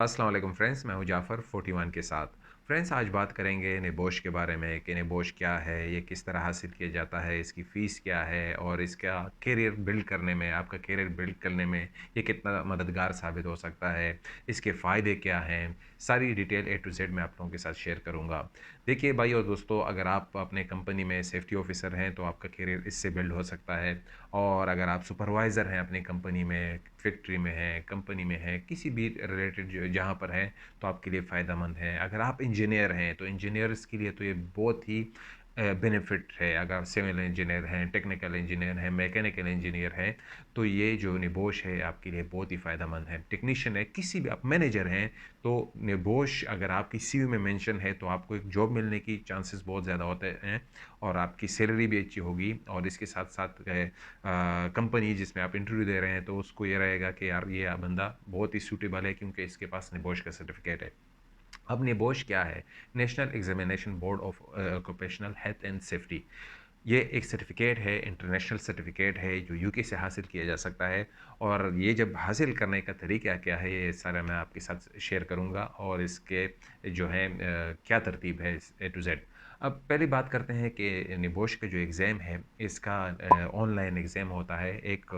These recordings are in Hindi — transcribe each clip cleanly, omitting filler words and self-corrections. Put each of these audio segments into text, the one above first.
अस्सलाम वालेकुम फ्रेंड्स, मैं हूं जाफ़र 41 के साथ। फ्रेंड्स, आज बात करेंगे निबोश के बारे में कि निबोश क्या है, ये किस तरह हासिल किया जाता है, इसकी फ़ीस क्या है और इसका करियर बिल्ड करने में, आपका करियर बिल्ड करने में ये कितना मददगार साबित हो सकता है, इसके फ़ायदे क्या हैं, सारी डिटेल ए टू ज़ेड मैं आप लोगों के साथ शेयर करूँगा। देखिए भाई और दोस्तों, अगर आप अपने कंपनी में सेफ्टी ऑफ़िसर हैं, तो आपका करियर इससे बिल्ड हो सकता है। और अगर आप सुपरवाइज़र हैं अपनी कंपनी में, फैक्ट्री में हैं, कंपनी में हैं, किसी भी रिलेटेड जहाँ पर हैं, तो आपके लिए फ़ायदेमंद है। अगर आप इंजीनियर हैं, तो इंजीनियर्स के लिए तो ये बहुत ही बेनिफिट है। अगर सिविल इंजीनियर हैं, टेक्निकल इंजीनियर हैं, मैकेनिकल इंजीनियर हैं, तो ये जो निबोश है आपके लिए बहुत ही फ़ायदेमंद है। टेक्नीशियन है, किसी भी आप मैनेजर हैं, तो निबोश अगर आपकी सीवी में मेंशन है, तो आपको एक जॉब मिलने की चांसेस बहुत ज़्यादा होते हैं और आपकी सैलरी भी अच्छी होगी और इसके साथ-साथ कंपनी जिसमें आप इंटरव्यू दे रहे हैं, तो उसको ये रहेगा कि यार ये बंदा बहुत ही सूटेबल है क्योंकि इसके पास निबोश का सर्टिफिकेट है। अब निबोश क्या है? National examination board of occupational health and safety. ये एक सर्टिफिकेट है, इंटरनेशनल सर्टिफिकेट है जो यूके से हासिल किया जा सकता है। और ये जब हासिल करने का तरीका क्या है, ये सारा मैं आपके साथ शेयर करूँगा और इसके जो है क्या तरतीब है ए टू ज़ेड। अब पहली बात करते हैं कि निबोश का जो एग्ज़ाम है, इसका ऑनलाइन एग्ज़ाम होता है। एक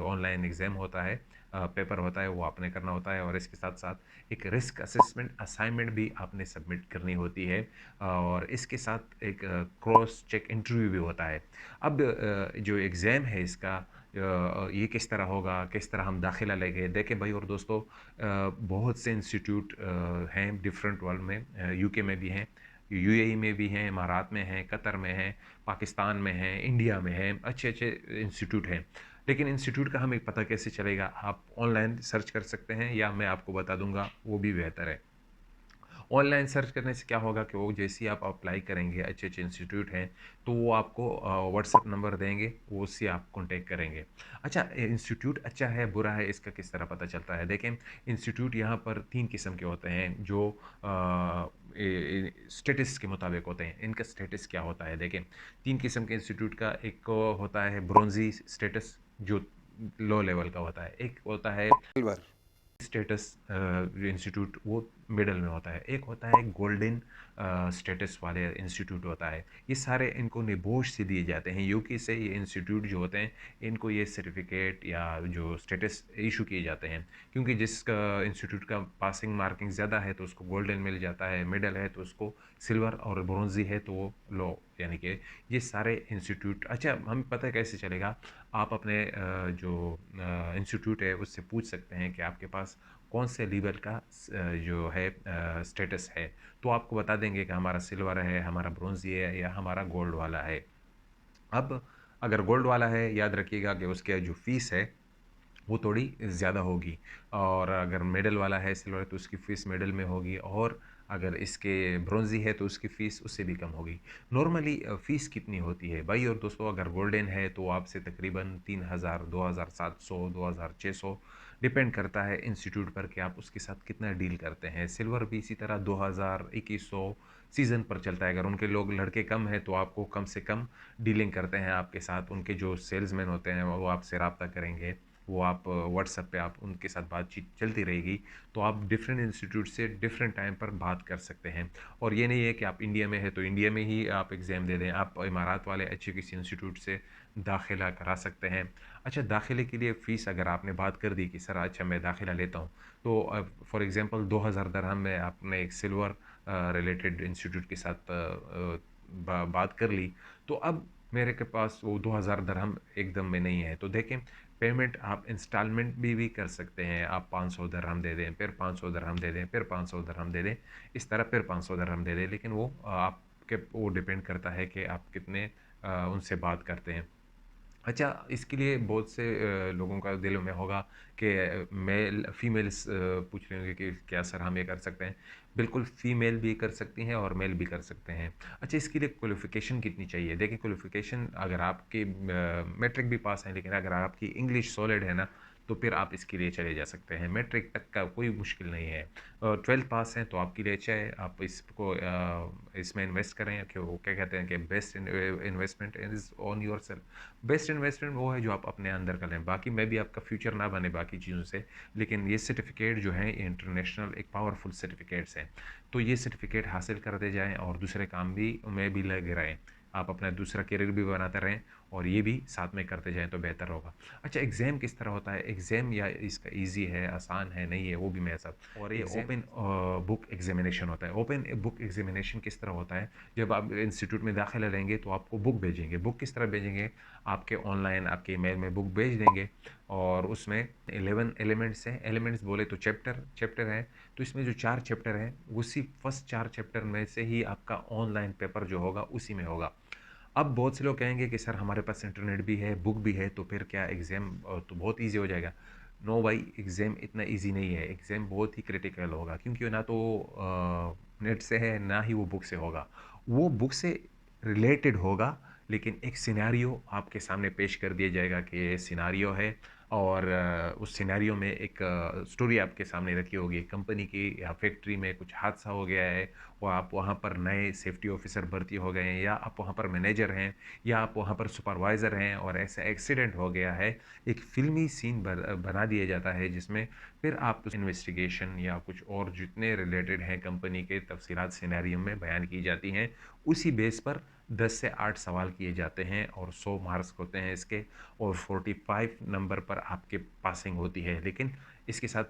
ऑनलाइन एग्ज़ाम होता है, पेपर होता है, वो आपने करना होता है और इसके साथ-साथ एक रिस्क असेसमेंट असाइनमेंट भी आपने सबमिट करनी होती है और इसके साथ एक क्रॉस चेक इंटरव्यू भी होता है। अब जो एग्ज़ाम है इसका ये किस तरह होगा, किस तरह हम दाखिला लेंगे? देखिए भाई और दोस्तों, बहुत से इंस्टीट्यूट हैं डिफरेंट वर्ल्ड में, यूके में भी हैं, यूएई में भी हैं, इमारात में हैं, कतर में हैं, पाकिस्तान में हैं, इंडिया में हैं, अच्छे-अच्छे इंस्टीट्यूट हैं। लेकिन इंस्टीट्यूट का हमें पता कैसे चलेगा? आप ऑनलाइन सर्च कर सकते हैं या मैं आपको बता दूँगा, वो भी बेहतर है। ऑनलाइन सर्च करने से क्या होगा कि वो जैसे ही आप अप्लाई करेंगे, अच्छे-अच्छे इंस्टीट्यूट हैं, तो वो आपको व्हाट्सएप नंबर देंगे, वो उससे आप कॉन्टैक्ट करेंगे। अच्छा, इंस्टीट्यूट अच्छा है, बुरा है, इसका किस तरह पता चलता है? देखें, इंस्टीट्यूट यहाँ पर 3 किस्म के होते हैं जो स्टेटस के मुताबिक होते हैं। इनका स्टेटस क्या होता है? देखें, 3 किस्म के इंस्टीट्यूट का एक को होता है ब्रोंज़ी स्टेटस, जो लो लेवल का होता है। एक होता है सिल्वर। स्टेटस इंस्टीट्यूट, वो मिडल में होता है। एक होता है गोल्डन स्टेटस वाले इंस्टीट्यूट होता है। ये सारे इनको निबोश से दिए जाते हैं, यूके से ये इंस्टीट्यूट जो होते हैं, इनको ये सर्टिफिकेट या जो स्टेटस इशू किए जाते हैं। क्योंकि जिस इंस्टीट्यूट का पासिंग मार्किंग ज़्यादा है तो उसको गोल्डन मिल जाता है, मिडल है तो उसको सिल्वर और ब्रोंजी है तो वो लो, यानी कि ये सारे इंस्टीट्यूट। अच्छा, हमें पता है कैसे चलेगा? आप अपने जो इंस्टीट्यूट है उससे पूछ सकते हैं कि आपके पास कौन से लेवल का जो है स्टेटस है, तो आपको बता देंगे कि हमारा सिल्वर है, हमारा ब्रोंज़ी है या हमारा गोल्ड वाला है। अब अगर गोल्ड वाला है, याद रखिएगा कि उसकी जो फ़ीस है वो थोड़ी ज़्यादा होगी और अगर मेडल वाला है सिल्वर है तो उसकी फ़ीस मेडल में होगी और अगर इसके ब्रोंज़ी है तो उसकी फ़ीस उससे भी कम होगी। नॉर्मली फ़ीस कितनी होती है भाई और दोस्तों? अगर गोल्डन है तो आपसे तकरीबन 3000, 2700, 2600 डिपेंड करता है इंस्टीट्यूट पर कि आप उसके साथ कितना डील करते हैं। सिल्वर भी इसी तरह 2000, 2100 सीज़न पर चलता है। अगर उनके लोग लड़के कम हैं तो आपको कम से कम डीलिंग करते हैं आपके साथ। उनके जो सेल्समैन होते हैं वो आपसे राब्ता करेंगे, वो आप व्हाट्सएप पे आप उनके साथ बातचीत चलती रहेगी, तो आप डिफरेंट इंस्टीट्यूट से डिफरेंट टाइम पर बात कर सकते हैं। और ये नहीं है कि आप इंडिया में हैं तो इंडिया में ही आप एग्ज़ाम दे दें, आप इमारात वाले अच्छे किसी इंस्टीट्यूट से दाखिला करा सकते हैं। अच्छा, दाखिले के लिए फ़ीस अगर आपने बात कर दी कि सर अच्छा मैं दाखिला लेता हूँ, तो फॉर एग्ज़ाम्पल 2000 दिरहम में आपने एक सिल्वर रिलेटेड इंस्टीट्यूट के साथ बात कर ली, तो अब मेरे के पास वो 2000 दिरहम एकदम में नहीं है। तो देखें, पेमेंट आप इंस्टॉलमेंट भी कर सकते हैं। आप 500 दिरहम दे दें, फिर 500 दिरहम दे दें, फिर 500 दिरहम दे दें, इस तरह फिर 500 दिरहम दे दें। लेकिन वो आपके वो डिपेंड करता है कि आप कितने उनसे बात करते हैं। अच्छा, इसके लिए बहुत से लोगों का दिलों में होगा कि मेल फीमेल्स पूछ रहे होंगे कि क्या सर हम ये कर सकते हैं? बिल्कुल, फीमेल भी कर सकती हैं और मेल भी कर सकते हैं। अच्छा, इसके लिए क्वालिफ़िकेशन कितनी चाहिए? देखिए, क्वालिफ़िकेशन अगर आपकी मैट्रिक भी पास है लेकिन अगर आपकी इंग्लिश सॉलिड है ना, तो फिर आप इसके लिए चले जा सकते हैं। मैट्रिक तक का कोई मुश्किल नहीं है। 12th पास हैं तो आपके लिए अच्छा है, आप इसको इसमें इन्वेस्ट करें कि वो क्या कहते हैं कि best investment is on yourself. Best investment वो है जो आप अपने अंदर कर लें। बाकी में भी आपका फ्यूचर ना बने बाकी चीज़ों से, लेकिन ये सर्टिफ़िकेट जो है ये इंटरनेशनल एक पावरफुल सर्टिफ़िकेट्स हैं। तो ये सर्टिफ़िकेट हासिल करते जाएँ और दूसरे काम भी में भी लगे रहें। आप अपना दूसरा करियर भी बनाते रहें और ये भी साथ में करते जाएँ तो बेहतर होगा। अच्छा, एग्ज़ाम किस तरह होता है? एग्ज़ाम या इसका ईज़ी है, आसान है, नहीं है, वो भी मैं सब और ये ओपन बुक एग्ज़ामिनेशन होता है। ओपन बुक एग्ज़ामिनेशन किस तरह होता है? जब आप इंस्टीट्यूट में दाखिला लेंगे तो आपको बुक भेजेंगे। बुक किस तरह भेजेंगे? आपके ऑनलाइन आपके ईमेल में बुक भेज देंगे और उसमें 11 एलिमेंट्स हैं। एलिमेंट्स बोले तो चैप्टर हैं। तो इसमें जो 4 चैप्टर हैं, उसी फर्स्ट 4 चैप्टर में से ही आपका ऑनलाइन पेपर जो होगा उसी में होगा। अब बहुत से लोग कहेंगे कि सर हमारे पास इंटरनेट भी है, बुक भी है, तो फिर क्या एग्ज़ाम तो बहुत ईज़ी हो जाएगा। नो भाई, एग्ज़ाम इतना ईज़ी नहीं है। एग्ज़ाम बहुत ही क्रिटिकल होगा क्योंकि ना तो नेट से है, ना ही वो बुक से होगा। वो बुक से रिलेटेड होगा, लेकिन एक सिनेरियो आपके सामने पेश कर दिया जाएगा कि ये सिनेरियो है और उस सिनेरियो में एक स्टोरी आपके सामने रखी होगी कंपनी की या फैक्ट्री में कुछ हादसा हो गया है, और आप वहाँ पर नए सेफ्टी ऑफिसर भर्ती हो गए हैं, या आप वहाँ पर मैनेजर हैं, या आप वहाँ पर सुपरवाइज़र हैं और ऐसा एक्सीडेंट हो गया है। एक फ़िल्मी सीन बना दिया जाता है जिसमें फिर आप इन्वेस्टिगेशन या कुछ और जितने रिलेटेड हैं कंपनी के तफसीलात सिनेरियो में बयान की जाती हैं। उसी बेस पर 10 से 8 सवाल किए जाते हैं और 100 मार्क्स होते हैं इसके, और 45 नंबर पर आपके पासिंग होती है। लेकिन इसके साथ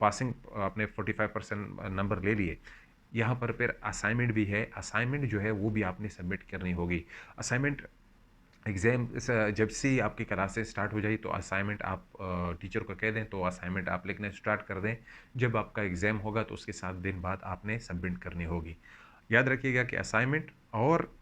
पासिंग आपने 45% नंबर ले लिए, यहाँ पर फिर असाइनमेंट भी है। असाइनमेंट जो है वो भी आपने सबमिट करनी होगी। असाइनमेंट एग्ज़ाम जब से ही आपकी क्लासेस स्टार्ट हो जाए तो असाइनमेंट आप टीचर को कह दें तो असाइनमेंट आप लिखना स्टार्ट कर दें। जब आपका एग्ज़ाम होगा तो उसके 7 दिन बाद आपने सबमिट करनी होगी। याद रखिएगा कि असाइनमेंट और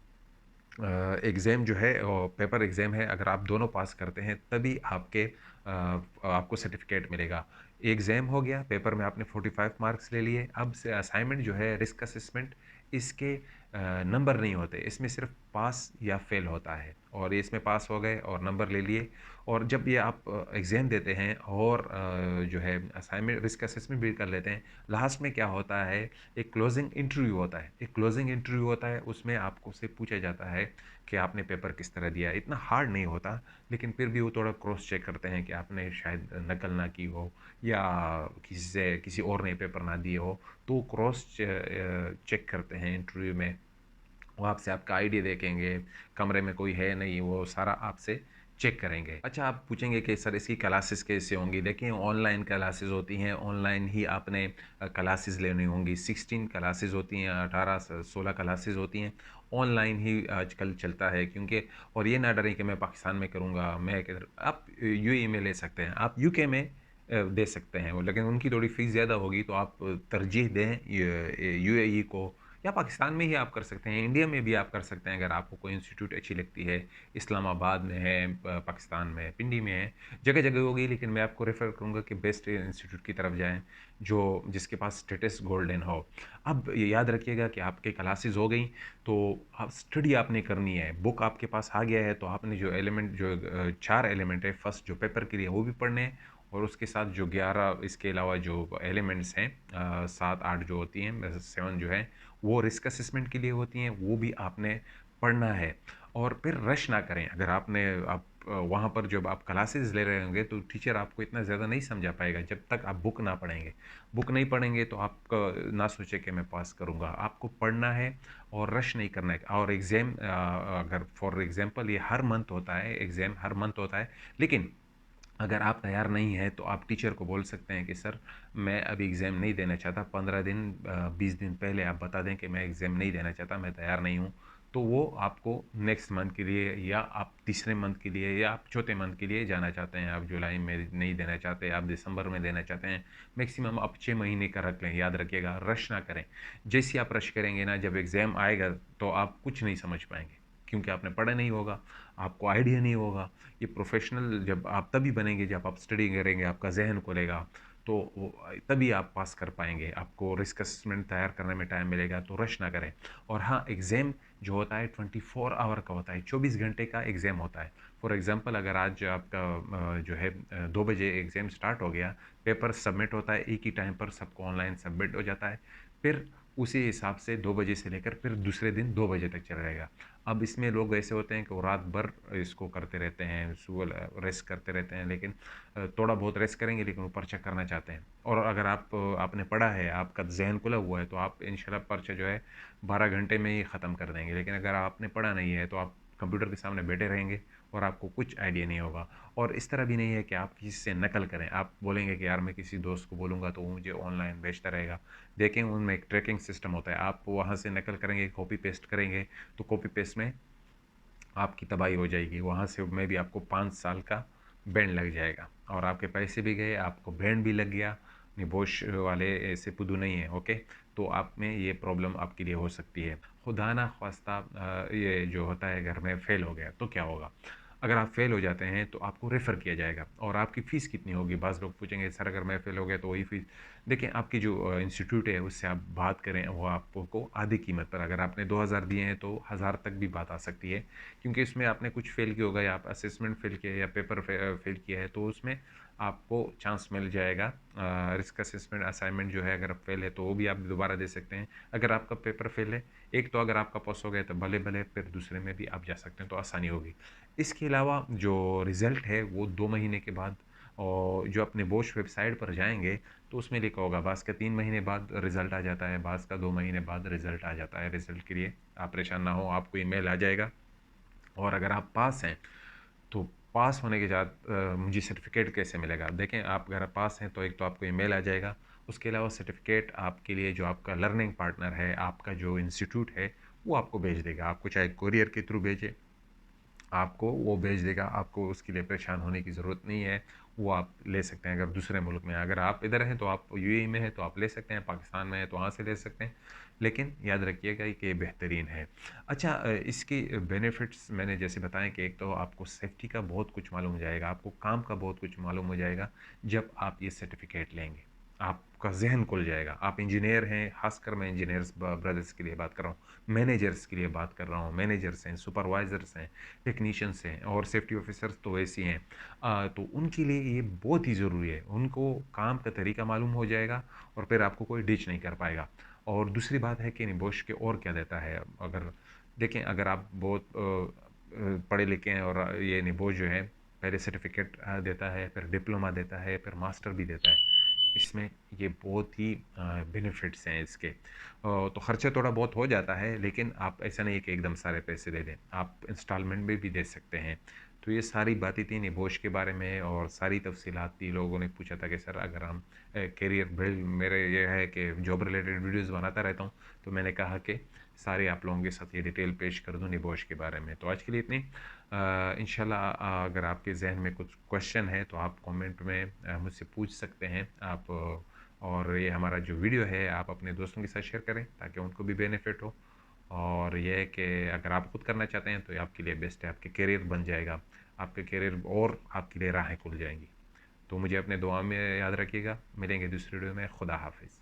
एग्ज़ाम जो है पेपर एग्ज़ाम है, अगर आप दोनों पास करते हैं तभी आपको सर्टिफ़िकेट मिलेगा। एग्ज़ाम हो गया, पेपर में आपने 45 मार्क्स ले लिए। अब से असाइनमेंट जो है रिस्क असेसमेंट, इसके नंबर नहीं होते, इसमें सिर्फ पास या फेल होता है, और ये इसमें पास हो गए और नंबर ले लिए। और जब ये आप एग्ज़ाम देते हैं और जो है असाइनमेंट रिस्क असेसमेंट भी कर लेते हैं, लास्ट में क्या होता है, एक क्लोजिंग इंटरव्यू होता है। एक क्लोजिंग इंटरव्यू होता है, उसमें आपको से पूछा जाता है कि आपने पेपर किस तरह दिया। इतना हार्ड नहीं होता, लेकिन फिर भी वो थोड़ा क्रॉस चेक करते हैं कि आपने शायद नकल ना की हो या किसी और ने पेपर ना दिए हो, तो क्रॉस चेक करते हैं इंटरव्यू में। वो आपसे आपका आईडी देखेंगे, कमरे में कोई है नहीं, वो सारा आपसे चेक करेंगे। अच्छा, आप पूछेंगे कि सर इसकी क्लासेस कैसे होंगी? देखिए, ऑनलाइन क्लासेस होती हैं, ऑनलाइन ही आपने क्लासेस लेनी होंगी। 16 क्लासेस होती हैं, 18 16 क्लासेस होती हैं। ऑनलाइन ही आजकल चलता है क्योंकि, और ये ना डरें कि मैं पाकिस्तान में करूँगा, मैं किधर, आप यूएई में ले सकते हैं, आप यूके में दे सकते हैं वो, लेकिन उनकी थोड़ी फ़ीस ज़्यादा होगी, तो आप तरजीह दें यूएई को, या पाकिस्तान में ही आप कर सकते हैं, इंडिया में भी आप कर सकते हैं अगर आपको कोई इंस्टीट्यूट अच्छी लगती है। इस्लामाबाद में है, पाकिस्तान में पिंडी में है, जगह जगह होगी, लेकिन मैं आपको रेफ़र करूँगा कि बेस्ट इंस्टीट्यूट की तरफ जाएँ जो जिसके पास स्टेटस गोल्डन हो। अब ये याद रखिएगा कि आपकी क्लासेस हो गई तो आप स्टडी आपने करनी है। बुक आपके पास आ गया है तो आपने जो एलिमेंट जो 4 एलिमेंट है फर्स्ट जो पेपर के लिए वो भी पढ़ने हैं, और उसके साथ जो 11 इसके अलावा जो एलिमेंट्स हैं 7-8 जो होती हैं 7 जो है वो रिस्क असेसमेंट के लिए होती हैं, वो भी आपने पढ़ना है। और फिर रश ना करें। अगर आप वहाँ पर जब आप क्लासेस ले रहे होंगे तो टीचर आपको इतना ज़्यादा नहीं समझा पाएगा जब तक आप बुक ना पढ़ेंगे। बुक नहीं पढ़ेंगे तो आप ना सोचें कि मैं पास करूँगा। आपको पढ़ना है और रश नहीं करना है। और एग्ज़ाम अगर फॉर एग्ज़ाम्पल ये हर मंथ होता है, एग्ज़ाम हर मंथ होता है, लेकिन अगर आप तैयार नहीं हैं तो आप टीचर को बोल सकते हैं कि सर मैं अभी एग्ज़ाम नहीं देना चाहता, 15 दिन 20 दिन पहले आप बता दें कि मैं एग्ज़ाम नहीं देना चाहता, मैं तैयार नहीं हूँ। तो वो आपको नेक्स्ट मंथ के लिए, या आप तीसरे मंथ के लिए, या आप चौथे मंथ के लिए जाना चाहते हैं, आप जुलाई में नहीं देना चाहते, आप दिसंबर में देना चाहते हैं, मैक्सिमम आप 6 महीने का रख लें। याद रखिएगा, रश ना करें। जैसे ही आप रश करेंगे ना, जब एग्ज़ाम आएगा तो आप कुछ नहीं समझ पाएंगे क्योंकि आपने पढ़ा नहीं होगा, आपको आइडिया नहीं होगा। ये प्रोफेशनल जब आप तभी बनेंगे जब आप स्टडी करेंगे, आपका ज़हन खुलेगा। तो वो तभी आप पास कर पाएँगे। आपको रिस्क असेसमेंट तैयार करने में टाइम मिलेगा, तो रश ना करें। और हाँ, एग्ज़ाम जो होता है 24 आवर का होता है, 24 घंटे का एग्ज़ाम होता है। फॉर एग्ज़ाम्पल अगर आज आपका जो है 2 बजे एग्ज़ाम स्टार्ट हो गया, पेपर सबमिट होता है एक ही टाइम पर सबको ऑनलाइन सबमिट हो जाता है। फिर उसी हिसाब से 2 बजे से लेकर फिर दूसरे दिन 2 बजे तक चलेगा। अब इसमें लोग ऐसे होते हैं कि वो रात भर इसको करते रहते हैं, सुबह रेस्ट करते रहते हैं, लेकिन थोड़ा बहुत रेस्ट करेंगे लेकिन वो पर्चा करना चाहते हैं। और अगर आपने पढ़ा है, आपका ज़हन खुला हुआ है, तो आप इंशाल्लाह पर्चा जो है 12 घंटे में ही ख़त्म कर देंगे। लेकिन अगर आपने पढ़ा नहीं है तो आप कंप्यूटर के सामने बैठे रहेंगे और आपको कुछ आइडिया नहीं होगा। और इस तरह भी नहीं है कि आप किसी से नकल करें। आप बोलेंगे कि यार मैं किसी दोस्त को बोलूँगा तो वो मुझे ऑनलाइन भेजता रहेगा। देखें उनमें एक ट्रैकिंग सिस्टम होता है। आप वहाँ से नकल करेंगे, कॉपी पेस्ट करेंगे, तो कॉपी पेस्ट में आपकी तबाही हो जाएगी। वहाँ से में भी आपको 5 साल का बैन लग जाएगा और आपके पैसे भी गए, आपको बैन भी लग गया। निबोश वाले ऐसे पुदू नहीं है, ओके? तो आप में ये प्रॉब्लम आपके लिए हो सकती है। खुदा ना ख़्वास्ता ये जो होता है घर में फ़ेल हो गया तो क्या होगा? अगर आप फ़ेल हो जाते हैं तो आपको रेफ़र किया जाएगा और आपकी फ़ीस कितनी होगी? बाज़ लोग पूछेंगे सर अगर मैं फ़ेल हो गया तो वही फ़ीस। देखिए आपकी जो इंस्टीट्यूट है उससे आप बात करें, वो आपको आधी कीमत पर, अगर आपने 2000 दिए हैं तो 1000 तक भी बात आ सकती है। क्योंकि इसमें आपने कुछ फ़ेल किया होगा या आप असेसमेंट फ़ेल किया है या पेपर फ़ेल किया है, तो उसमें आपको चांस मिल जाएगा। रिस्क असेसमेंट असाइनमेंट जो है अगर आप फ़ेल है तो वो भी आप दोबारा दे सकते हैं। अगर आपका पेपर फ़ेल है, एक तो अगर आपका पास हो गया तो भले-भले फिर दूसरे में भी आप जा सकते हैं, तो आसानी होगी। इसके अलावा जो रिज़ल्ट है वो 2 महीने के बाद, और जो अपने बोश वेबसाइट पर जाएँगे तो उसमें लिखा होगा बाज़ का 3 महीने बाद रिज़ल्ट आ जाता है, बाज़ का 2 महीने बाद रिज़ल्ट आ जाता है। रिज़ल्ट के लिए आप परेशान ना हो, आपको ईमेल आ जाएगा। और अगर आप पास हैं, तो पास होने के बाद मुझे सर्टिफ़िकेट कैसे मिलेगा? देखें, आप अगर पास हैं तो एक तो आपको ईमेल आ जाएगा, उसके अलावा सर्टिफ़िकेट आपके लिए जो आपका लर्निंग पार्टनर है, आपका जो इंस्टीट्यूट है, वो आपको भेज देगा। आपको चाहे कोरियर के थ्रू भेजे, आपको वो भेज देगा, आपको उसके लिए परेशान होने की ज़रूरत नहीं है, वो आप ले सकते हैं। अगर दूसरे मुल्क में हैं, अगर आप इधर हैं तो आप यूएई में हैं तो आप ले सकते हैं, पाकिस्तान में हैं तो वहाँ से ले सकते हैं, लेकिन याद रखिएगा कि ये बेहतरीन है। अच्छा, इसकी बेनिफिट्स मैंने जैसे बताए कि एक तो आपको सेफ्टी का बहुत कुछ मालूम हो जाएगा, आपको काम का बहुत कुछ मालूम हो जाएगा जब आप ये सर्टिफ़िकेट लेंगे। आपका ज़हन खुल जाएगा। आप इंजीनियर हैं, ख़ासकर मैं इंजीनियर्स ब्रदर्स के लिए बात कर रहा हूँ, मैनेजर्स के लिए बात कर रहा हूँ, मैनेजर्स हैं, सुपरवाइज़र्स हैं, टेक्नीशियंस हैं और सेफ्टी ऑफिसर्स तो वैसे ही हैं। तो उनके लिए ये बहुत ही ज़रूरी है। उनको काम का तरीका मालूम हो जाएगा और फिर आपको कोई डिच नहीं कर पाएगा। और दूसरी बात है कि निबोश के और क्या देता है, अगर देखें अगर आप बहुत पढ़े लिखे हैं और ये निबोश जो है पहले सर्टिफिकेट देता है, फिर डिप्लोमा देता है, फिर मास्टर भी देता है। इसमें ये बहुत ही बेनिफिट्स हैं इसके। तो खर्चा थोड़ा बहुत हो जाता है, लेकिन आप ऐसा नहीं है कि एकदम सारे पैसे दे दें, आप इंस्टॉलमेंट में भी दे सकते हैं। तो ये सारी बातें थी निबोश के बारे में और सारी तफसीलात थी। लोगों ने पूछा था कि सर अगर हम करियर बिल्ड, मेरे ये है कि जॉब रिलेटेड वीडियोस बनाता रहता हूँ, तो मैंने कहा कि सारे आप लोगों के साथ ये डिटेल पेश कर दूँ निबोश के बारे में। तो आज के लिए इतनी। इंशाल्लाह अगर आपके ज़हन में कुछ क्वेश्चन है तो आप कमेंट में मुझसे पूछ सकते हैं आप। और ये हमारा जो वीडियो है आप अपने दोस्तों के साथ शेयर करें ताकि उनको भी बेनिफिट हो। और ये है कि अगर आप खुद करना चाहते हैं तो ये आपके लिए बेस्ट है, आपके करियर बन जाएगा, आपके करियर और आपके लिए राहें खुल जाएंगी। तो मुझे अपने दुआ में याद रखिएगा। मिलेंगे दूसरी वीडियो में। खुदा हाफिज़।